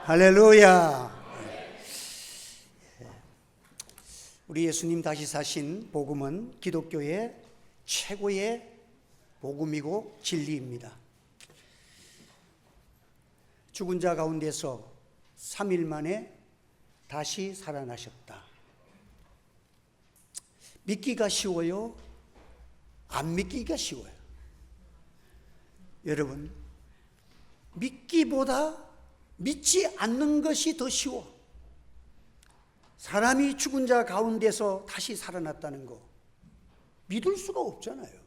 할렐루야. 우리 예수님 다시 사신 복음은 기독교의 최고의 복음이고 진리입니다. 죽은 자 가운데서 3일 만에 다시 살아나셨다. 믿기가 쉬워요? 안 믿기가 쉬워요? 여러분, 믿기보다 믿지 않는 것이 더 쉬워. 사람이 죽은 자 가운데서 다시 살아났다는 거 믿을 수가 없잖아요.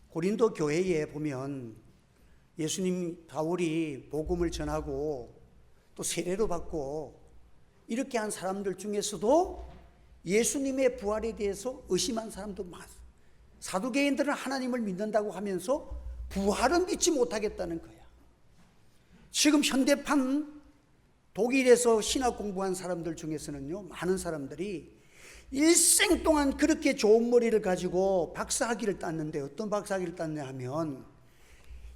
고린도 교회에 보면 예수님 바울이 복음을 전하고 또 세례도 받고 이렇게 한 사람들 중에서도 예수님의 부활에 대해서 의심한 사람도 많아요. 사두개인들은 하나님을 믿는다고 하면서 부활은 믿지 못하겠다는 거야. 지금 현대판 독일에서 신학 공부한 사람들 중에서는요, 많은 사람들이 일생 동안 그렇게 좋은 머리를 가지고 박사학위를 땄는데, 어떤 박사학위를 땄냐 하면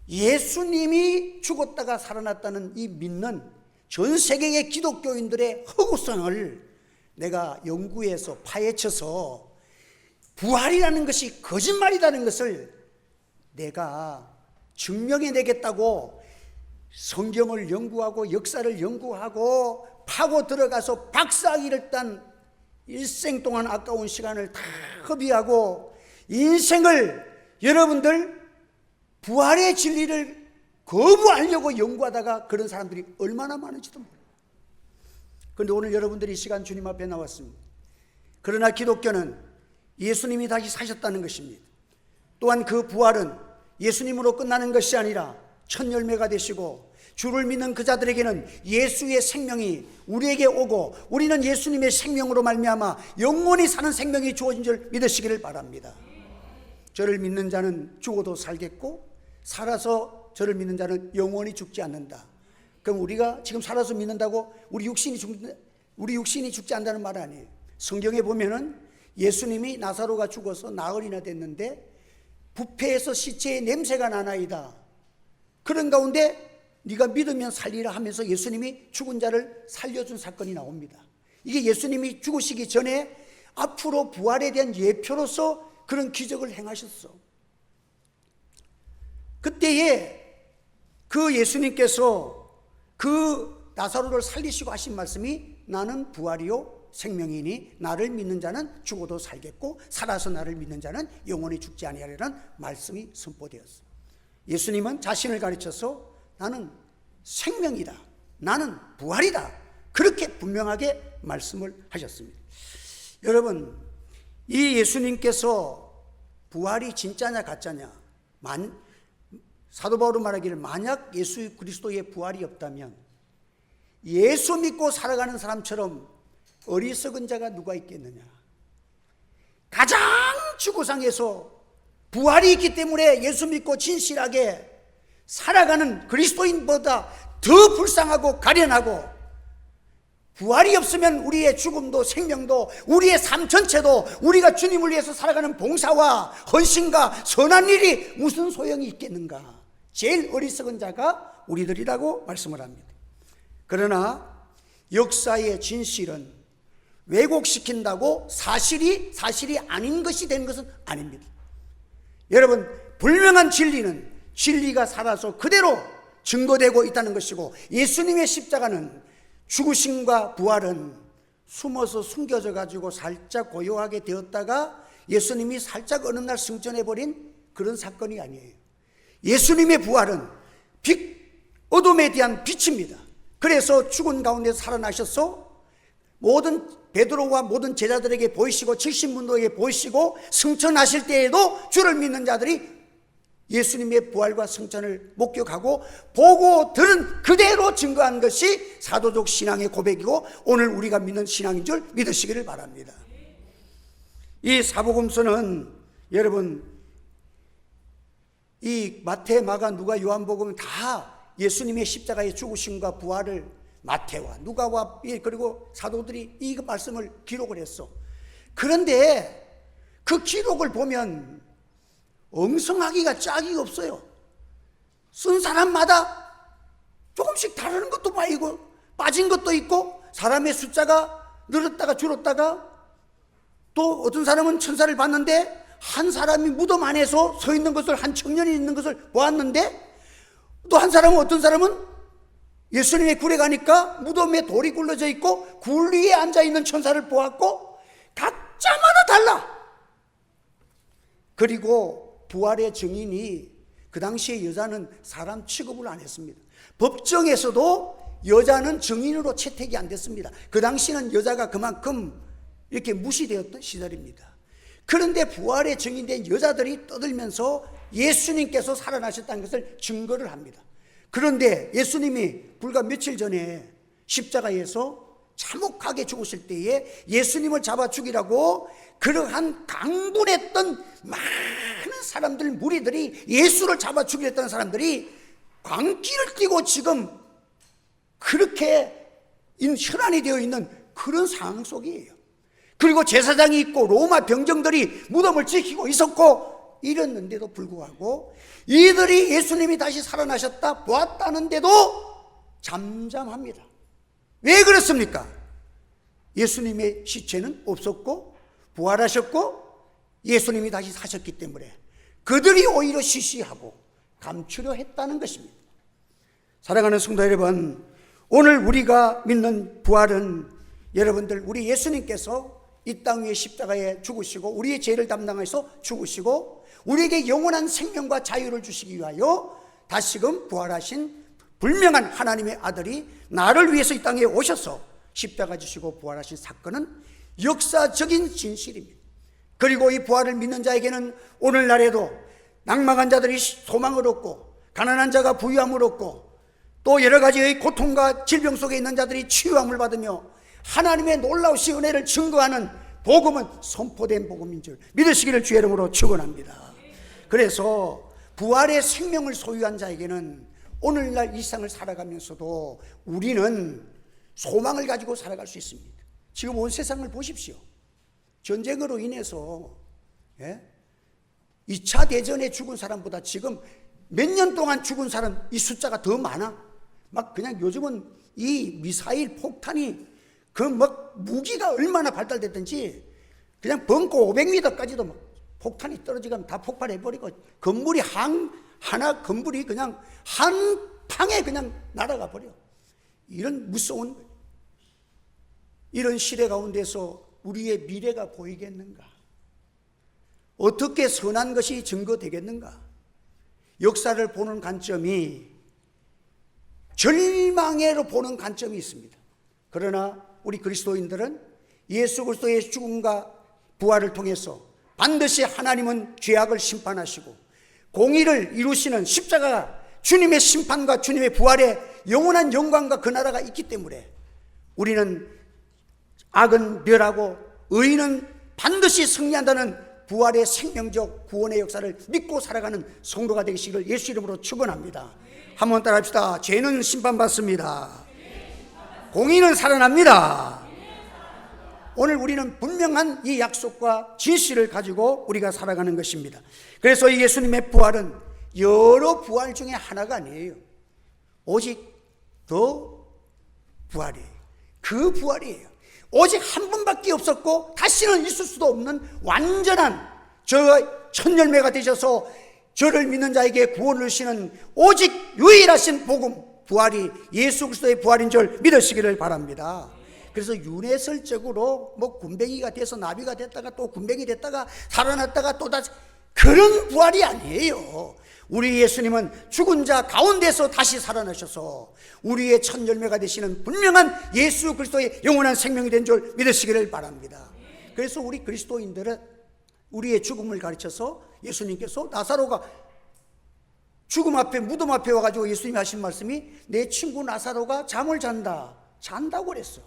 예수님이 죽었다가 살아났다는 이 믿는 전 세계의 기독교인들의 허구성을 내가 연구해서 파헤쳐서 부활이라는 것이 거짓말이라는 것을 내가 증명해내겠다고 성경을 연구하고 역사를 연구하고 파고 들어가서 박사학위를 딴 일생 동안 아까운 시간을 다 허비하고 인생을 여러분들 부활의 진리를 거부하려고 연구하다가 그런 사람들이 얼마나 많은지도 몰라요. 그런데 오늘 여러분들이 이 시간 주님 앞에 나왔습니다. 그러나 기독교는 예수님이 다시 사셨다는 것입니다. 또한 그 부활은 예수님으로 끝나는 것이 아니라 첫 열매가 되시고 주를 믿는 그 자들에게는 예수의 생명이 우리에게 오고 우리는 예수님의 생명으로 말미암아 영원히 사는 생명이 주어진 줄 믿으시기를 바랍니다. 저를 믿는 자는 죽어도 살겠고 살아서 저를 믿는 자는 영원히 죽지 않는다. 그럼 우리가 지금 살아서 믿는다고 우리 육신이 죽지 않는다는 말 아니에요. 성경에 보면은 예수님이 나사로가 죽어서 나흘이나 됐는데 부패에서 시체의 냄새가 나나이다. 그런 가운데 네가 믿으면 살리라 하면서 예수님이 죽은 자를 살려준 사건이 나옵니다. 이게 예수님이 죽으시기 전에 앞으로 부활에 대한 예표로서 그런 기적을 행하셨어. 그때에 그 예수님께서 그 나사로를 살리시고 하신 말씀이 나는 부활이요 생명이니 나를 믿는 자는 죽어도 살겠고 살아서 나를 믿는 자는 영원히 죽지 아니하리라는 말씀이 선포되었어. 예수님은 자신을 가르쳐서 나는 생명이다, 나는 부활이다, 그렇게 분명하게 말씀을 하셨습니다. 여러분, 이 예수님께서 부활이 진짜냐 가짜냐, 사도 바울은 말하기를 만약 예수 그리스도의 부활이 없다면 예수 믿고 살아가는 사람처럼 어리석은 자가 누가 있겠느냐. 가장 지구상에서 부활이 있기 때문에 예수 믿고 진실하게 살아가는 그리스도인보다 더 불쌍하고 가련하고, 부활이 없으면 우리의 죽음도 생명도 우리의 삶 전체도 우리가 주님을 위해서 살아가는 봉사와 헌신과 선한 일이 무슨 소용이 있겠는가. 제일 어리석은 자가 우리들이라고 말씀을 합니다. 그러나 역사의 진실은 왜곡시킨다고 사실이 아닌 것이 되는 것은 아닙니다. 여러분, 분명한 진리는 진리가 살아서 그대로 증거되고 있다는 것이고, 예수님의 십자가는 죽으심과 부활은 숨어서 숨겨져 가지고 살짝 고요하게 되었다가 예수님이 살짝 어느 날 승천해버린 그런 사건이 아니에요. 예수님의 부활은 어둠에 대한 빛입니다. 그래서 죽은 가운데 살아나셔서 모든 베드로와 모든 제자들에게 보이시고 70문도에게 보이시고 승천하실 때에도 주를 믿는 자들이 예수님의 부활과 승천을 목격하고 보고 들은 그대로 증거한 것이 사도적 신앙의 고백이고 오늘 우리가 믿는 신앙인 줄 믿으시기를 바랍니다. 이 사복음서는 여러분, 이 마태, 마가, 누가, 요한복음은 다 예수님의 십자가의 죽으심과 부활을 마태와 누가와 그리고 사도들이 이 말씀을 기록을 했어. 그런데 그 기록을 보면 엉성하기가 짝이 없어요. 쓴 사람마다 조금씩 가라는 것도 빠지고 빠진 것도 있고, 사람의 숫자가 늘었다가 줄었다가, 또 어떤 사람은 천사를 봤는데 한 사람이 무덤 안에서 서 있는 것을, 한 청년이 있는 것을 보았는데, 또 한 사람은, 어떤 사람은 예수님의 굴에 가니까 무덤에 돌이 굴러져 있고 굴 위에 앉아있는 천사를 보았고, 각자마다 달라. 그리고 부활의 증인이, 그 당시에 여자는 사람 취급을 안 했습니다. 법정에서도 여자는 증인으로 채택이 안 됐습니다. 그 당시는 여자가 그만큼 이렇게 무시되었던 시절입니다. 그런데 부활의 증인된 여자들이 떠들면서 예수님께서 살아나셨다는 것을 증거를 합니다. 그런데 예수님이 불과 며칠 전에 십자가에서 참혹하게 죽으실 때에 예수님을 잡아 죽이라고 그러한 강분했던 많은 사람들, 무리들이, 예수를 잡아 죽이랬다는 사람들이 광기를 띠고 지금 그렇게 혈안이 되어 있는 그런 상황 속이에요. 그리고 제사장이 있고 로마 병정들이 무덤을 지키고 있었고 이랬는데도 불구하고 이들이 예수님이 다시 살아나셨다 보았다는데도 잠잠합니다. 왜 그렇습니까? 예수님의 시체는 없었고 부활하셨고 예수님이 다시 사셨기 때문에 그들이 오히려 시시하고 감추려 했다는 것입니다. 사랑하는 성도 여러분, 오늘 우리가 믿는 부활은, 여러분들, 우리 예수님께서 이 땅 위에 십자가에 죽으시고 우리의 죄를 담당해서 죽으시고 우리에게 영원한 생명과 자유를 주시기 위하여 다시금 부활하신 불명한 하나님의 아들이 나를 위해서 이 땅에 오셔서 십자가 지시고 부활하신 사건은 역사적인 진실입니다. 그리고 이 부활을 믿는 자에게는 오늘날에도 낭망한 자들이 소망을 얻고, 가난한 자가 부유함을 얻고, 또 여러 가지의 고통과 질병 속에 있는 자들이 치유함을 받으며 하나님의 놀라우신 은혜를 증거하는 복음은 선포된 복음인 줄 믿으시기를 주의 이름으로 축원합니다. 그래서 부활의 생명을 소유한 자에게는 오늘날 일상을 살아가면서도 우리는 소망을 가지고 살아갈 수 있습니다. 지금 온 세상을 보십시오. 전쟁으로 인해서 2차 대전에 죽은 사람보다 지금 몇 년 동안 죽은 사람 이 숫자가 더 많아. 막 그냥 요즘은 이 미사일 폭탄이 그 막 무기가 얼마나 발달됐든지 그냥 벙커 500m까지도 막 폭탄이 떨어지면 다 폭발해버리고 건물이 하나 건물이 그냥 한 방에 그냥 날아가 버려. 이런 무서운, 이런 시대 가운데서 우리의 미래가 보이겠는가? 어떻게 선한 것이 증거되겠는가? 역사를 보는 관점이 절망으로 보는 관점이 있습니다. 그러나 우리 그리스도인들은 예수 그리스도의 죽음과 부활을 통해서 반드시 하나님은 죄악을 심판하시고 공의를 이루시는 십자가, 주님의 심판과 주님의 부활의 영원한 영광과 그 나라가 있기 때문에 우리는 악은 멸하고 의인은 반드시 승리한다는 부활의 생명적 구원의 역사를 믿고 살아가는 성도가 되시기를 예수 이름으로 축원합니다. 한번 따라합시다. 죄는 심판받습니다. 공의는 살아납니다. 오늘 우리는 분명한 이 약속과 진실을 가지고 우리가 살아가는 것입니다. 그래서 이 예수님의 부활은 여러 부활 중에 하나가 아니에요. 오직 더 부활이에요. 그 부활이에요. 오직 한 번밖에 없었고 다시는 있을 수도 없는 완전한 저 첫 열매가 되셔서 저를 믿는 자에게 구원을 주시는 오직 유일하신 복음, 부활이 예수 그리스도의 부활인 줄 믿으시기를 바랍니다. 그래서 윤회설적으로 뭐 군뱅이가 돼서 나비가 됐다가 또 군뱅이 됐다가 살아났다가 또 다시, 그런 부활이 아니에요. 우리 예수님은 죽은 자 가운데서 다시 살아나셔서 우리의 첫 열매가 되시는 분명한 예수 그리스도의 영원한 생명이 된 줄 믿으시기를 바랍니다. 그래서 우리 그리스도인들은 우리의 죽음을 가르쳐서 예수님께서 나사로가 죽음 앞에, 무덤 앞에 와가지고 예수님이 하신 말씀이 내 친구 나사로가 잠을 잔다고 그랬어.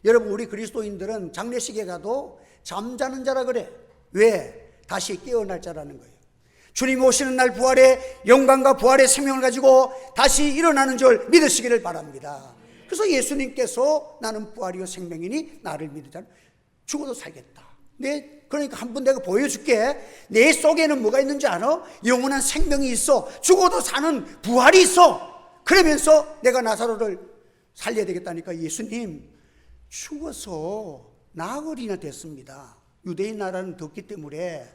여러분, 우리 그리스도인들은 장례식에 가도 잠자는 자라 그래. 왜? 다시 깨어날 자라는 거예요. 주님이 오시는 날 부활의 영광과 부활의 생명을 가지고 다시 일어나는 줄 믿으시기를 바랍니다. 그래서 예수님께서 나는 부활이요 생명이니 나를 믿으자. 죽어도 살겠다. 그러니까 한번 내가 보여줄게. 내 속에는 뭐가 있는지 알아? 영원한 생명이 있어. 죽어도 사는 부활이 있어. 그러면서 내가 나사로를 살려야 되겠다니까 예수님 죽어서 나흘이나 됐습니다. 유대인 나라는 덥기 때문에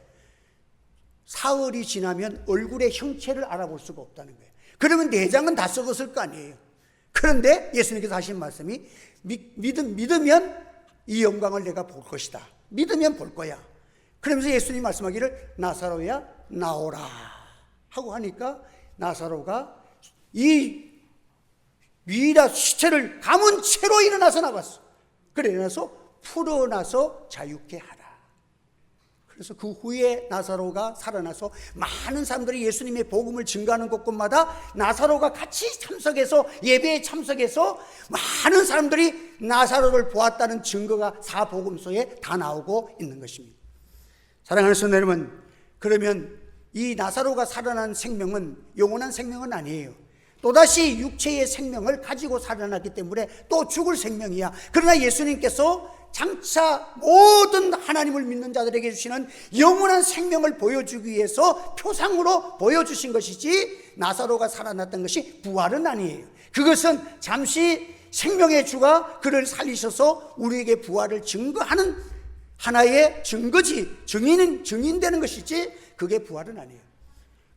사흘이 지나면 얼굴의 형체를 알아볼 수가 없다는 거예요. 그러면 내장은 다 썩었을 거 아니에요. 그런데 예수님께서 하신 말씀이 믿으면 이 영광을 내가 볼 것이다. 믿으면 볼 거야. 그러면서 예수님 말씀하기를 나사로야 나오라 하고 하니까 나사로가 이 위라 시체를 감은 채로 일어나서 나갔어. 그래 일어나서 풀어나서 자유케 하라. 그래서 그 후에 나사로가 살아나서 많은 사람들이 예수님의 복음을 증거하는 곳곳마다 나사로가 같이 참석해서 예배에 참석해서 많은 사람들이 나사로를 보았다는 증거가 사복음서에 다 나오고 있는 것입니다. 사랑하는 성도 여러분, 그러면 이 나사로가 살아난 생명은 영원한 생명은 아니에요. 또다시 육체의 생명을 가지고 살아났기 때문에 또 죽을 생명이야. 그러나 예수님께서 장차 모든 하나님을 믿는 자들에게 주시는 영원한 생명을 보여주기 위해서 표상으로 보여주신 것이지 나사로가 살아났던 것이 부활은 아니에요. 그것은 잠시 생명의 주가 그를 살리셔서 우리에게 부활을 증거하는 하나의 증거지, 증인되는 것이지 그게 부활은 아니에요.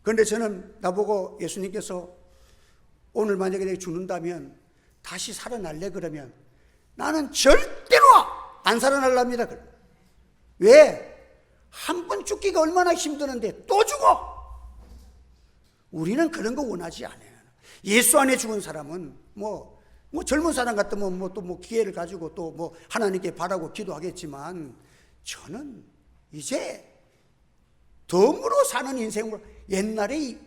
그런데 저는 나보고 예수님께서 오늘 만약에 내가 죽는다면 다시 살아날래 그러면 나는 절대로 안 살아날랍니다. 왜? 한 번 죽기가 얼마나 힘드는데 또 죽어? 우리는 그런 거 원하지 않아요. 예수 안에 죽은 사람은 뭐 젊은 사람 같으면 또 기회를 가지고 또 하나님께 바라고 기도하겠지만 저는 이제 덤으로 사는 인생으로 옛날에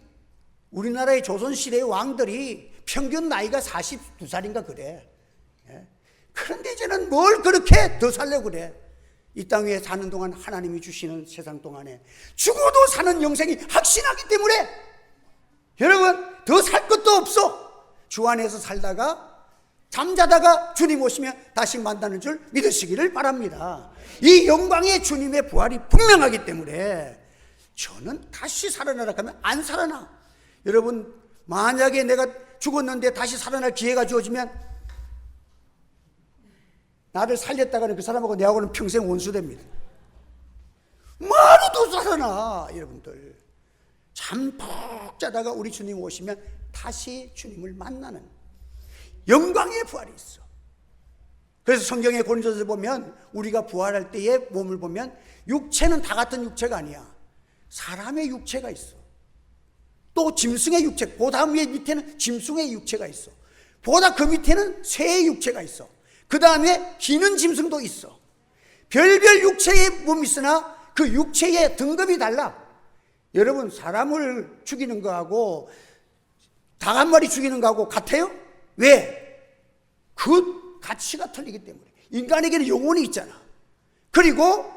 우리나라의 조선시대의 왕들이 평균 나이가 42살인가 그래. 그런데 이제는 뭘 그렇게 더 살려고 그래. 이 땅 위에 사는 동안 하나님이 주시는 세상 동안에 죽어도 사는 영생이 확신하기 때문에 여러분 더 살 것도 없어. 주 안에서 살다가 잠자다가 주님 오시면 다시 만나는 줄 믿으시기를 바랍니다. 이 영광의 주님의 부활이 분명하기 때문에 저는 다시 살아나라 하면 안 살아나. 여러분 만약에 내가 죽었는데 다시 살아날 기회가 주어지면 나를 살렸다가는 그 사람하고 내하고는 평생 원수됩니다. 뭐로도 살아나. 여러분들 잠 푹 자다가 우리 주님 오시면 다시 주님을 만나는 영광의 부활이 있어. 그래서 성경의 고린도서에 보면 우리가 부활할 때의 몸을 보면 육체는 다 같은 육체가 아니야. 사람의 육체가 있어. 또 짐승의 육체, 그 다음 밑에는 짐승의 육체가 있어. 보다 그 밑에는 새의 육체가 있어. 그 다음에 기는 짐승도 있어. 별별 육체의 몸이 있으나 그 육체의 등급이 달라. 여러분 사람을 죽이는 거하고 닭 한 마리 죽이는 거하고 같아요? 왜? 그 가치가 틀리기 때문에. 인간에게는 영혼이 있잖아. 그리고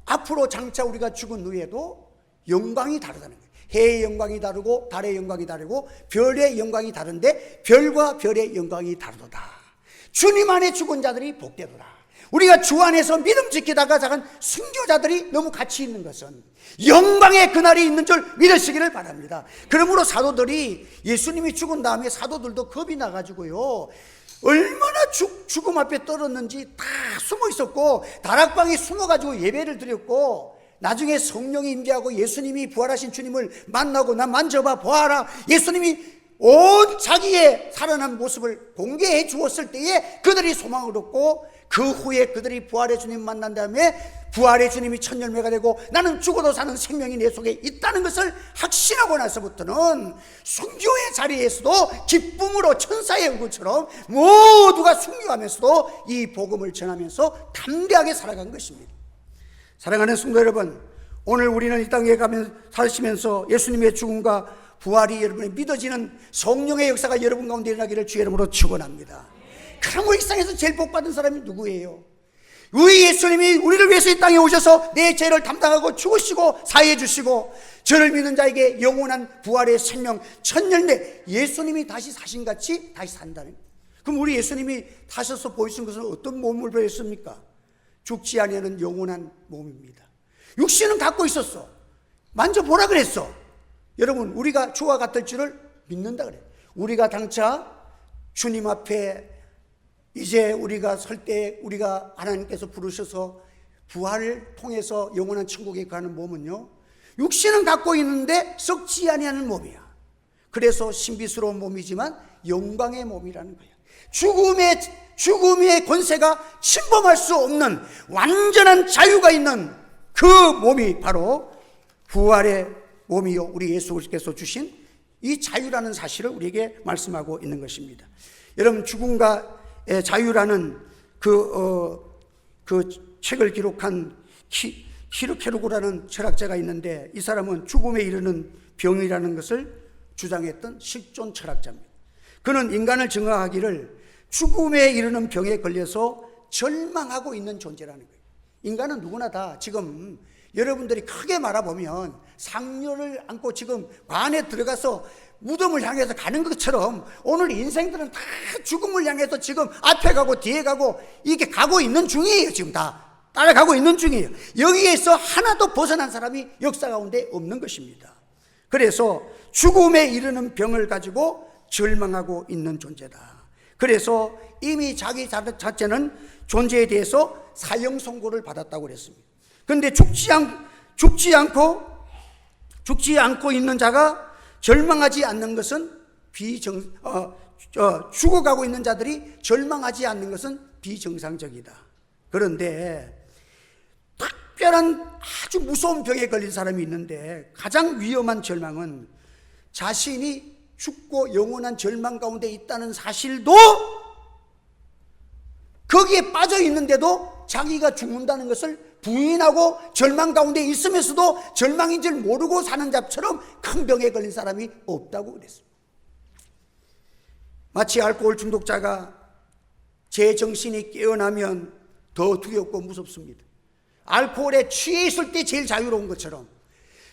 앞으로 장차 우리가 죽은 후에도 영광이 다르다는 거예요. 해의 영광이 다르고 달의 영광이 다르고 별의 영광이 다른데 별과 별의 영광이 다르도다. 주님 안에 죽은 자들이 복되도다. 우리가 주 안에서 믿음 지키다가 작은 순교자들이 너무 가치 있는 것은 영광의 그날이 있는 줄 믿으시기를 바랍니다. 그러므로 사도들이 예수님이 죽은 다음에 사도들도 겁이 나가지고요 얼마나 죽음 앞에 떨었는지 다 숨어 있었고 다락방에 숨어가지고 예배를 드렸고 나중에 성령이 임재하고 예수님이 부활하신 주님을 만나고 나 만져봐 보아라 예수님이 온 자기의 살아난 모습을 공개해 주었을 때에 그들이 소망을 얻고 그 후에 그들이 부활의 주님 만난 다음에 부활의 주님이 첫 열매가 되고 나는 죽어도 사는 생명이 내 속에 있다는 것을 확신하고 나서부터는 순교의 자리에서도 기쁨으로 천사의 얼굴처럼 모두가 순교하면서도 이 복음을 전하면서 담대하게 살아간 것입니다. 사랑하는 성도 여러분, 오늘 우리는 이 땅에 사시면서 예수님의 죽음과 부활이 여러분이 믿어지는 성령의 역사가 여러분 가운데 일어나기를 주의 이름으로 축원합니다. 그럼 우리 세상에서 제일 복받은 사람이 누구예요? 우리 예수님이 우리를 위해서 이 땅에 오셔서 내 죄를 담당하고 죽으시고 사해해 주시고 저를 믿는 자에게 영원한 부활의 생명 첫 열매 예수님이 다시 사신같이 다시 산다는 거예요. 그럼 우리 예수님이 타셔서 보이신 것은 어떤 몸을 보였습니까? 죽지 아니하는 영원한 몸입니다. 육신은 갖고 있었어. 만져보라 그랬어. 여러분 우리가 주와 같을 줄을 믿는다 그래. 우리가 당차 주님 앞에 이제 우리가 설 때 우리가 하나님께서 부르셔서 부활을 통해서 영원한 천국에 가는 몸은요, 육신은 갖고 있는데 썩지 아니하는 몸이야. 그래서 신비스러운 몸이지만 영광의 몸이라는 거야. 죽음의 권세가 침범할 수 없는 완전한 자유가 있는 그 몸이 바로 부활의 몸이요, 우리 예수 그리스도께서 주신 이 자유라는 사실을 우리에게 말씀하고 있는 것입니다. 여러분, 죽음과 자유라는 그 책을 기록한 히르케르고라는 철학자가 있는데, 이 사람은 죽음에 이르는 병이라는 것을 주장했던 실존 철학자입니다. 그는 인간을 증언하기를 죽음에 이르는 병에 걸려서 절망하고 있는 존재라는 거예요. 인간은 누구나 다 지금 여러분들이 크게 말아보면 상류를 안고 지금 관에 들어가서 무덤을 향해서 가는 것처럼 오늘 인생들은 다 죽음을 향해서 지금 앞에 가고 뒤에 가고 이렇게 가고 있는 중이에요. 지금 다 따라가고 있는 중이에요. 여기에서 하나도 벗어난 사람이 역사 가운데 없는 것입니다. 그래서 죽음에 이르는 병을 가지고 절망하고 있는 존재다. 그래서 이미 자기 자체는 존재에 대해서 사형 선고를 받았다고 그랬습니다. 그런데 죽지 않고 있는 자가 절망하지 않는 것은 죽어가고 있는 자들이 절망하지 않는 것은 비정상적이다. 그런데 특별한 아주 무서운 병에 걸린 사람이 있는데, 가장 위험한 절망은 자신이 죽고 영원한 절망 가운데 있다는 사실도, 거기에 빠져 있는데도 자기가 죽는다는 것을 부인하고 절망 가운데 있으면서도 절망인 줄 모르고 사는 자처럼 큰 병에 걸린 사람이 없다고 그랬습니다. 마치 알코올 중독자가 제 정신이 깨어나면 더 두렵고 무섭습니다. 알코올에 취해 있을 때 제일 자유로운 것처럼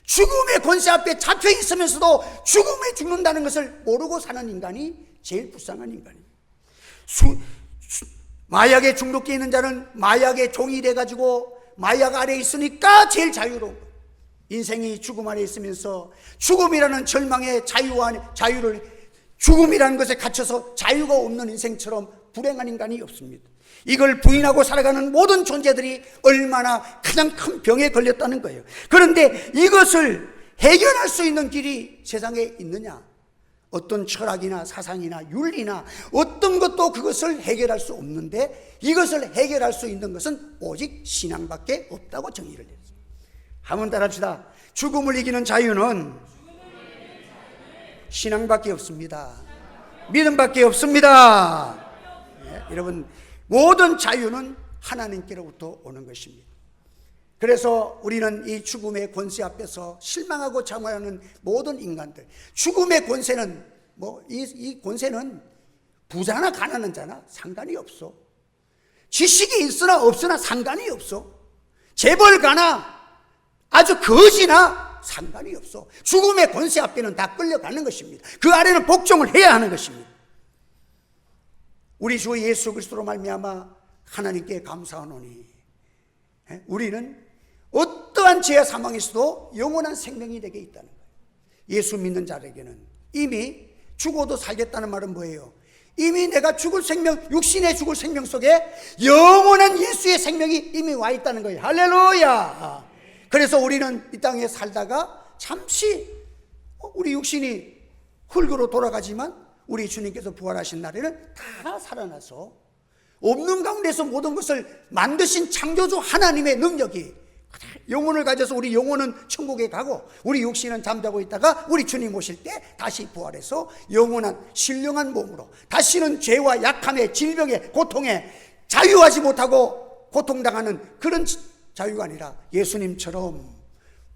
죽음의 권세 앞에 잡혀 있으면서도 죽음에 죽는다는 것을 모르고 사는 인간이 제일 불쌍한 인간입니다. 마약에 중독돼 있는 자는 마약의 종이 돼가지고 마약 아래에 있으니까 제일 자유로운 거예요. 인생이 죽음 아래 있으면서 죽음이라는 절망의 자유를, 죽음이라는 것에 갇혀서 자유가 없는 인생처럼 불행한 인간이 없습니다. 이걸 부인하고 살아가는 모든 존재들이 얼마나 가장 큰 병에 걸렸다는 거예요. 그런데 이것을 해결할 수 있는 길이 세상에 있느냐? 어떤 철학이나 사상이나 윤리나 어떤 것도 그것을 해결할 수 없는데, 이것을 해결할 수 있는 것은 오직 신앙밖에 없다고 정의를 했습니다. 한번 따라합시다. 죽음을 이기는 자유는 신앙밖에 없습니다. 믿음밖에 없습니다. 여러분, 모든 자유는 하나님께로부터 오는 것입니다. 그래서 우리는 이 죽음의 권세 앞에서 실망하고 장화하는 모든 인간들, 죽음의 권세는 이 권세는 부자나 가난한 자나 상관이 없어. 지식이 있으나 없으나 상관이 없어. 재벌가나 아주 거지나 상관이 없어. 죽음의 권세 앞에는 다 끌려가는 것입니다. 그 아래는 복종을 해야 하는 것입니다. 우리 주 예수 그리스도로 말미암아 하나님께 감사하노니 우리는 어떠한 죄와 사망에서도 영원한 생명이 내게 있다는 거예요. 예수 믿는 자에게는 이미 죽어도 살겠다는 말은 뭐예요? 이미 내가 죽을 생명, 육신의 죽을 생명 속에 영원한 예수의 생명이 이미 와 있다는 거예요. 할렐루야. 그래서 우리는 이 땅에 살다가 잠시 우리 육신이 흙으로 돌아가지만 우리 주님께서 부활하신 날에는 다 살아나서 없는 가운데서 모든 것을 만드신 창조주 하나님의 능력이 영혼을 가져서 우리 영혼은 천국에 가고 우리 육신은 잠자고 있다가 우리 주님 오실 때 다시 부활해서 영원한 신령한 몸으로 다시는 죄와 약함에 질병에 고통에 자유하지 못하고 고통당하는 그런 자유가 아니라 예수님처럼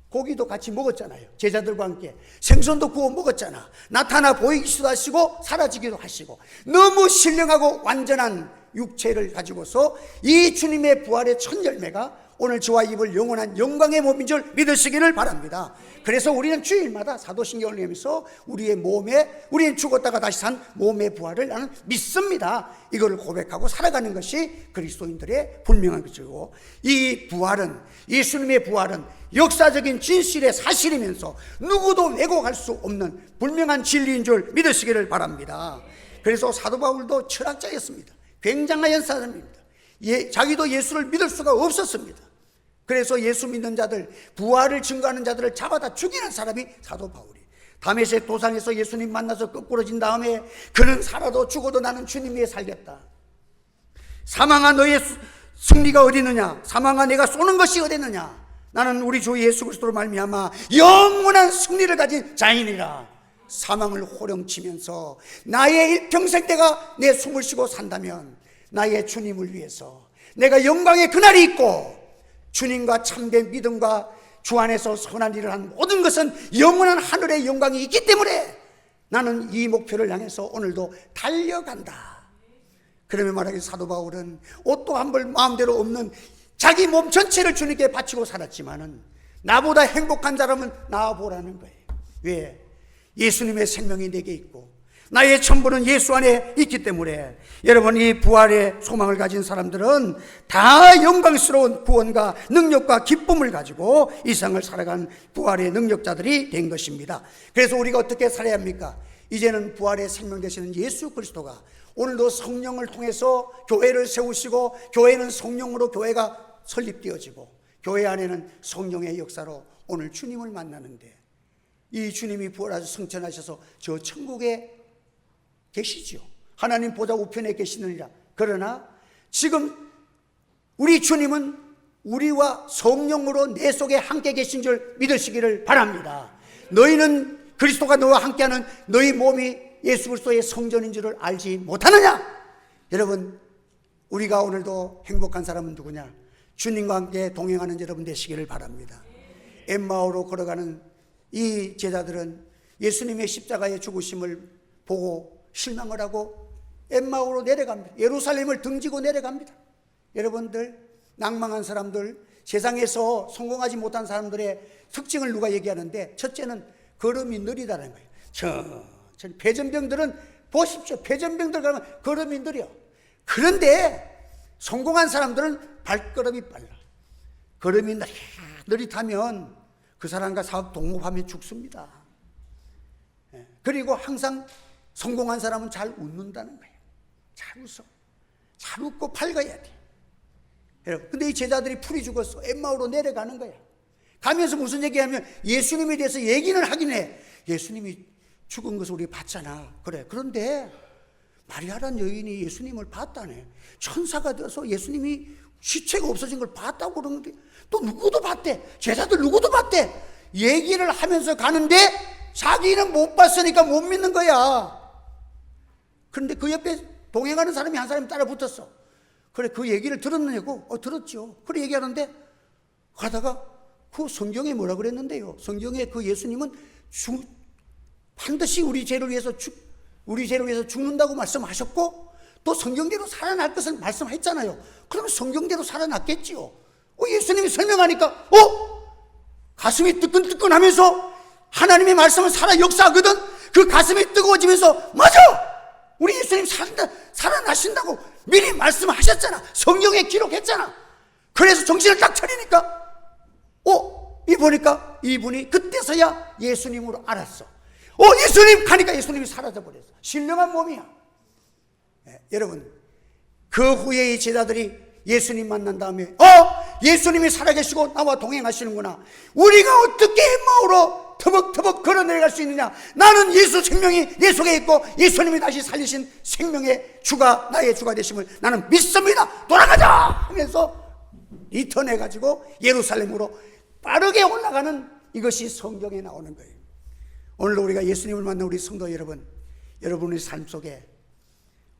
고기도 같이 먹었잖아요. 제자들과 함께 생선도 구워 먹었잖아. 나타나 보이기도 하시고 사라지기도 하시고 너무 신령하고 완전한 육체를 가지고서 이 주님의 부활의 첫 열매가 오늘 저와 입을 영원한 영광의 몸인 줄 믿으시기를 바랍니다. 그래서 우리는 주일마다 사도신경을 내면서 우리의 몸에, 우리는 죽었다가 다시 산 몸의 부활을 나는 믿습니다. 이걸 고백하고 살아가는 것이 그리스도인들의 분명한 것이고, 이 부활은, 예수님의 부활은 역사적인 진실의 사실이면서 누구도 왜곡할 수 없는 분명한 진리인 줄 믿으시기를 바랍니다. 그래서 사도 바울도 철학자였습니다. 굉장한 사람입니다. 자기도 예수를 믿을 수가 없었습니다. 그래서 예수 믿는 자들, 부활을 증거하는 자들을 잡아다 죽이는 사람이 사도 바울이. 다메섹 도상에서 예수님 만나서 거꾸러진 다음에 그는 살아도 죽어도 나는 주님 위해 살겠다. 사망아 너의 승리가 어디 있느냐? 사망아 내가 쏘는 것이 어디 있느냐? 나는 우리 주 예수 그리스도로 말미암아 영원한 승리를 가진 자인이라. 사망을 호령치면서 나의 일평생 내가 내 숨을 쉬고 산다면 나의 주님을 위해서 내가 영광의 그날이 있고, 주님과 참된 믿음과 주 안에서 선한 일을 한 모든 것은 영원한 하늘의 영광이 있기 때문에 나는 이 목표를 향해서 오늘도 달려간다. 그러면 말하기 사도 바울은 옷도 한 벌 마음대로 없는 자기 몸 전체를 주님께 바치고 살았지만은 나보다 행복한 사람은 나와보라는 거예요. 왜? 예수님의 생명이 내게 있고 나의 전부는 예수 안에 있기 때문에 여러분, 이 부활의 소망을 가진 사람들은 다 영광스러운 구원과 능력과 기쁨을 가지고 이 세상을 살아간 부활의 능력자들이 된 것입니다. 그래서 우리가 어떻게 살아야 합니까? 이제는 부활의 생명 되시는 예수 그리스도가 오늘도 성령을 통해서 교회를 세우시고, 교회는 성령으로 교회가 설립되어지고, 교회 안에는 성령의 역사로 오늘 주님을 만나는데, 이 주님이 부활하셔서 승천하셔서 저 천국에 계시죠. 하나님 보좌 우편에 계시느니라. 그러나 지금 우리 주님은 우리와 성령으로 내 속에 함께 계신 줄 믿으시기를 바랍니다. 너희는 그리스도가 너와 함께하는 너희 몸이 예수 그리스도의 성전인 줄을 알지 못하느냐? 여러분, 우리가 오늘도 행복한 사람은 누구냐? 주님과 함께 동행하는 여러분 되시기를 바랍니다. 엠마오로 걸어가는 이 제자들은 예수님의 십자가의 죽으심을 보고 실망을 하고 엠마오로 내려갑니다. 예루살렘을 등지고 내려갑니다. 여러분들, 낭망한 사람들, 세상에서 성공하지 못한 사람들의 특징을 누가 얘기하는데, 첫째는 걸음이 느리다는 거예요. 저 배전병들은 보십시오. 배전병들 가면 걸음이 느려. 그런데 성공한 사람들은 발걸음이 빨라. 걸음이 느릿하면 그 사람과 사업 동업하면 죽습니다. 그리고 항상 성공한 사람은 잘 웃는다는 거예요. 잘 웃어. 잘 웃고 밝아야 돼. 여러분, 근데 이 제자들이 풀이 죽었어. 엠마오로 내려가는 거야. 가면서 무슨 얘기하면 예수님에 대해서 얘기는 하긴 해. 예수님이 죽은 것을 우리 봤잖아. 그래. 그런데 마리아란 여인이 예수님을 봤다네. 천사가 되어서 예수님이 시체가 없어진 걸 봤다고 그러는데 또 누구도 봤대. 제자들 누구도 봤대. 얘기를 하면서 가는데 자기는 못 봤으니까 못 믿는 거야. 그런데 그 옆에 동행하는 사람이 한 사람이 따라 붙었어. 그래, 그 얘기를 들었느냐고? 들었죠. 그래 얘기하는데 가다가 그 성경에 뭐라 그랬는데요? 성경에 그 예수님은 반드시 우리 죄를 위해서 죽는다고 말씀하셨고, 또 성경대로 살아날 것을 말씀했잖아요. 그럼 성경대로 살아났겠지요. 예수님이 설명하니까 가슴이 뜨끈뜨끈하면서 하나님의 말씀은 살아 역사하거든. 그 가슴이 뜨거워지면서 맞아! 우리 예수님 살아나신다고 미리 말씀하셨잖아. 성경에 기록했잖아. 그래서 정신을 딱 차리니까 보니까 이분이 그때서야 예수님으로 알았어. 예수님 가니까 예수님이 사라져버렸어. 신령한 몸이야. 여러분, 그 후에 이 제자들이 예수님 만난 다음에 예수님이 살아계시고 나와 동행하시는구나. 우리가 어떻게 엠마오로 터벅터벅 걸어 내려갈 수 있느냐? 나는 예수 생명이 내 속에 있고 예수님이 다시 살리신 생명의 주가 나의 주가 되심을 나는 믿습니다. 돌아가자 하면서 리턴해가지고 예루살렘으로 빠르게 올라가는 이것이 성경에 나오는 거예요. 오늘도 우리가 예수님을 만난 우리 성도 여러분, 여러분의 삶 속에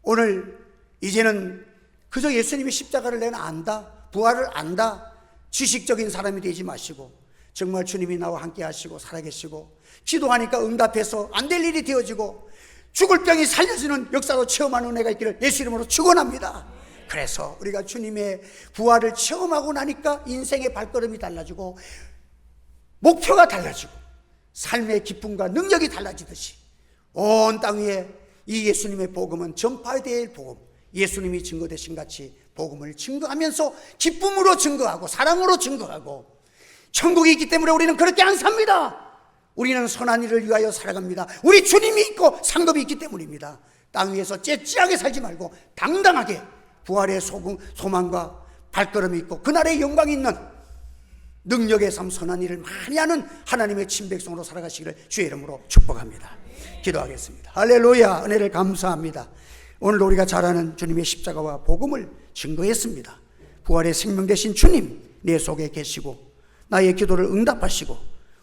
오늘 이제는 그저 예수님이 십자가를 내가 안다, 부활을 안다, 지식적인 사람이 되지 마시고 정말 주님이 나와 함께 하시고 살아계시고 기도하니까 응답해서 안 될 일이 되어지고 죽을 병이 살려지는 역사로 체험하는 은혜가 있기를 예수 이름으로 축원합니다. 그래서 우리가 주님의 부활을 체험하고 나니까 인생의 발걸음이 달라지고 목표가 달라지고 삶의 기쁨과 능력이 달라지듯이 온 땅 위에 이 예수님의 복음은 전파해야 될 복음, 예수님이 증거되신 같이 복음을 증거하면서 기쁨으로 증거하고 사랑으로 증거하고, 천국이 있기 때문에 우리는 그렇게 안 삽니다. 우리는 선한 일을 위하여 살아갑니다. 우리 주님이 있고 상급이 있기 때문입니다. 땅 위에서 째찌하게 살지 말고 당당하게 부활의 소망과 발걸음이 있고 그날의 영광이 있는 능력의 삶, 선한 일을 많이 하는 하나님의 친백성으로 살아가시기를 주의 이름으로 축복합니다. 기도하겠습니다. 할렐루야. 은혜를 감사합니다. 오늘 우리가 잘 아는 주님의 십자가와 복음을 증거했습니다. 부활의 생명 되신 주님 내 속에 계시고 나의 기도를 응답하시고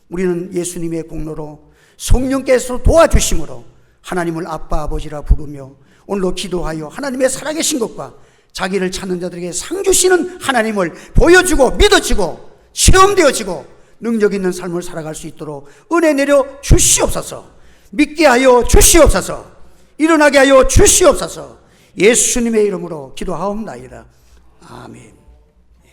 우리는 예수님의 공로로 성령께서 도와주심으로 하나님을 아빠 아버지라 부르며 오늘도 기도하여 하나님의 살아계신 것과 자기를 찾는 자들에게 상 주시는 하나님을 보여주고 믿어지고 체험되어지고 능력 있는 삶을 살아갈 수 있도록 은혜 내려 주시옵소서. 믿게 하여 주시옵소서. 일어나게 하여 주시옵소서. 예수님의 이름으로 기도하옵나이다. 아멘.